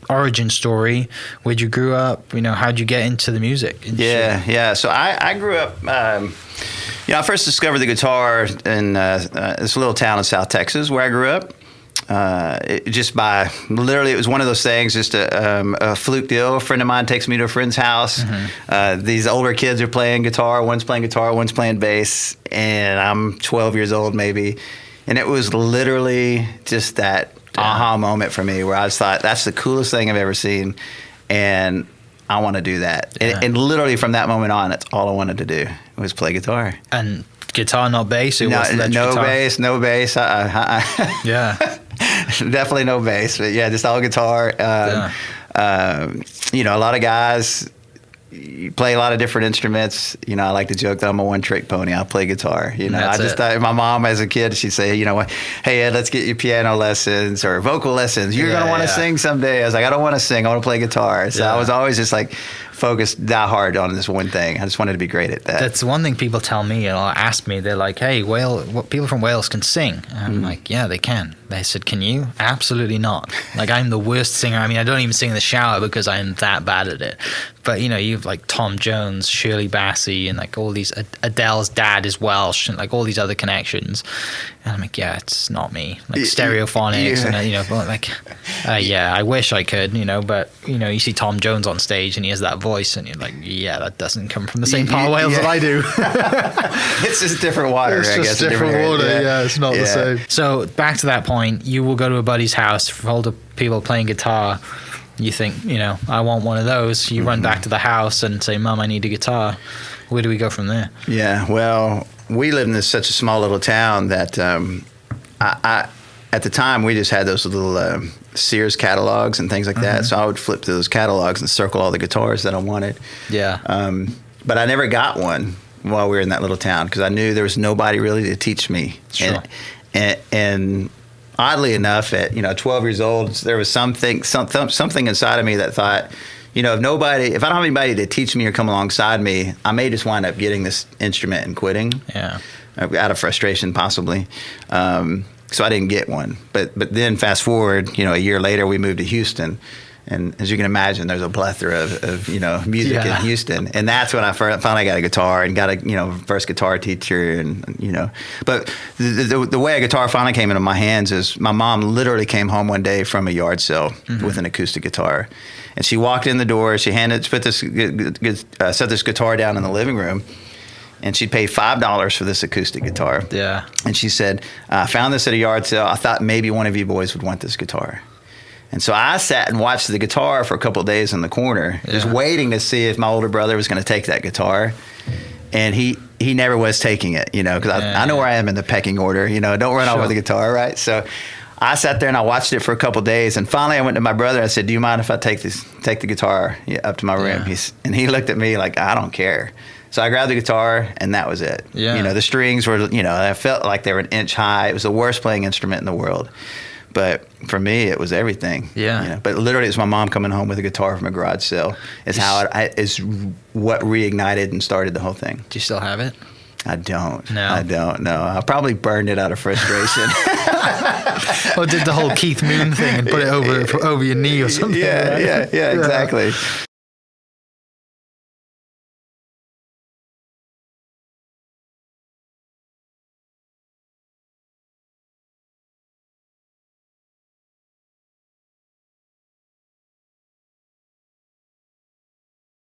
origin story, where'd you grew up, how'd you get into the music industry? Yeah. So I grew up, I first discovered the guitar in this little town in South Texas where I grew up. It was one of those things, just a fluke deal. A friend of mine takes me to a friend's house. These older kids are playing guitar. One's playing guitar, one's playing bass, and I'm 12 years old maybe. And it was literally just that aha moment for me where I just thought, that's the coolest thing I've ever seen, and I want to do that. And literally from that moment on, that's all I wanted to do was play guitar. And guitar, not bass? No bass. Yeah. Definitely no bass, but just all guitar. A lot of guys play a lot of different instruments. I like to joke that I'm a one-trick pony. I play guitar. I just thought my mom as a kid, she'd say, hey Ed, let's get you piano lessons or vocal lessons. You're gonna want to sing someday. I was like, I don't want to sing. I want to play guitar. So I was always just like focused die hard on this one thing. I just wanted to be great at that. That's one thing people tell me, ask me. They're like, hey, people from Wales can sing. And I'm like, yeah, they can. They said, can you? Absolutely not. Like, I'm the worst singer. I mean, I don't even sing in the shower because I'm that bad at it. But, you've like Tom Jones, Shirley Bassey, and like all these, Adele's dad is Welsh, and like all these other connections. And I'm like, yeah, it's not me. Like stereophonics, and but like, I wish I could, but you see Tom Jones on stage and he has that voice, and you're like, yeah, that doesn't come from the same part of Wales that I do. It's just different water. It's just different water. Yeah, it's not the same. So back to that point, you will go to a buddy's house for older people playing guitar. You think, I want one of those. You run back to the house and say, Mom, I need a guitar. Where do we go from there? Yeah, well, we lived in such a small little town that I at the time, we just had those little Sears catalogs and things like that. So I would flip through those catalogs and circle all the guitars that I wanted. Yeah. But I never got one while we were in that little town because I knew there was nobody really to teach me. Sure. And oddly enough, at 12 years old, there was something inside of me that thought, if I don't have anybody to teach me or come alongside me, I may just wind up getting this instrument and quitting. Yeah. Out of frustration, possibly. So I didn't get one. But then fast forward, a year later, we moved to Houston. And as you can imagine, there's a plethora of music in Houston. And that's when I finally got a guitar and got a, first guitar teacher. But the way a guitar finally came into my hands is my mom literally came home one day from a yard sale with an acoustic guitar. And she walked in the door, set this guitar down in the living room. And she'd pay $5 for this acoustic guitar. Yeah. And she said, I found this at a yard sale. I thought maybe one of you boys would want this guitar. And so I sat and watched the guitar for a couple of days in the corner, just waiting to see if my older brother was going to take that guitar. And he never was taking it, because I know where I am in the pecking order. Don't run off with the guitar, right? So I sat there and I watched it for a couple of days. And finally I went to my brother and I said, do you mind if I take the guitar up to my room? And he looked at me like, I don't care. So I grabbed the guitar, and that was it. Yeah. The strings were, I felt like they were an inch high. It was the worst playing instrument in the world. But for me, it was everything. Yeah. But literally, it's my mom coming home with a guitar from a garage sale. Is what reignited and started the whole thing. Do you still have it? I don't. No. I don't. No. I probably burned it out of frustration. Or did the whole Keith Moon thing and put it over your knee or something. Yeah, right? yeah, exactly.